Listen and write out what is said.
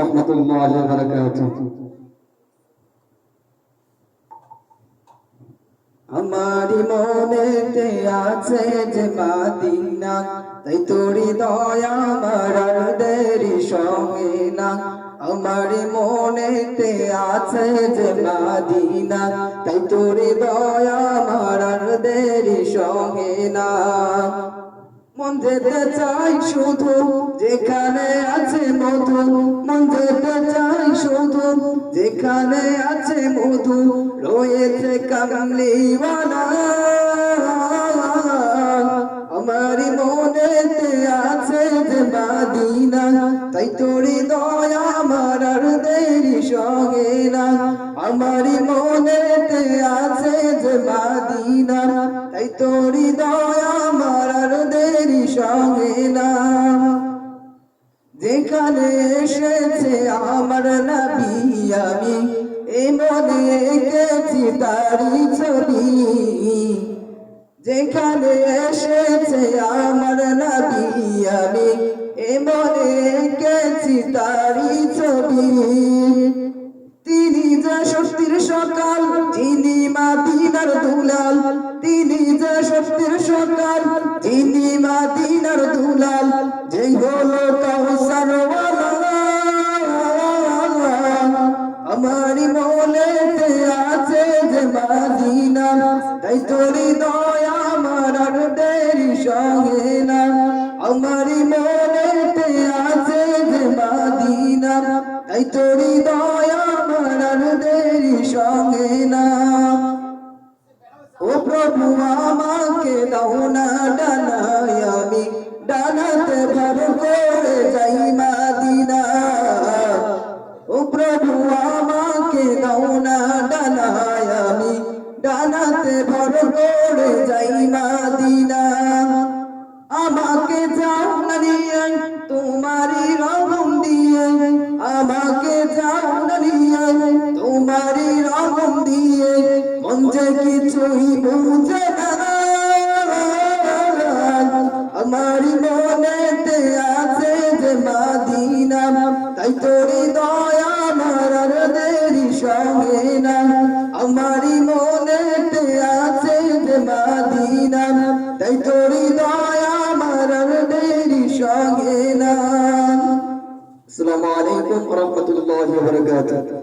রহমতুল্লাহি ওয়া বারাকাতুহু। আমারি মনেতে আছে যে মাদিনা, তাই তোরি দয়া আমার আর দেরি সঙ্গে না। আমারি মনেতে আছে যে মাদিনা, তাই তোরি দয়া আমার আর দেরি সঙ্গে না। মন যেতে চাই শুধু যেখানে আছে মধু, মন যেতে চাই শুধু যেখানে আছে মধু, রয়েছে কামলিওয়ালা। আমারি মনেতে আছে যে মাদিনা, তাই তোরি দয়া আমার আর দেরি সঙ্গে না। আমারি মনেতে আছে যে মাদিনা, তাই তোরি দয়া আমার আর দেরি সঙ্গে না। যেখানে এসেছে আমার নবী আমি এ মনে এঁকেছি তারি ছবি। যেখানে এসেছে আমার নবী আমি এ মনে এঁকেছি তারি ছবি। তিনি যে শক্তির সকাল, যিনি মাদিনার দুলাল, তিনি যে শক্তির সকাল, যিনি মাদিনার দুলাল, যে হলো কাউসারওয়ালা। আমারি মনেতে আছে যে মাদিনা, তাই তোরি দয়া আমার আর দেরি সঙ্গে না। আমারি মনেতে আছে যে মাদিনা, তাই তোরি দয়া আমার আর দেরি সঙ্গে না। ও প্রভু আমাকে দাও না ডানায়, আমি ডানাতে ভর করে যাই মাদিনা। ও প্রভু আমাকে দাও না ডানায়, আমি ডানাতে ভর করে যাই মাদিনা। আমাকে যাও না নিয়ে তোমারি রঙম দিয়ে, আমাকে যাও না নিয়ে তোমারি রঙম দিয়ে, মন যে কিছুই বুঝে না। আমারি মনেতে আছে যে মাদিনা, তাই তোরি দয়া আমার আর দেরি সঙ্গে না। আমারি মনেতে আছে যে মাদিনা, তাই তোরি দয়া আমার আর দেরি সঙ্গে না। আসসালামু আলাইকুম ওয়া রাহমাতুল্লাহি ওয়া বারাকাতুহু।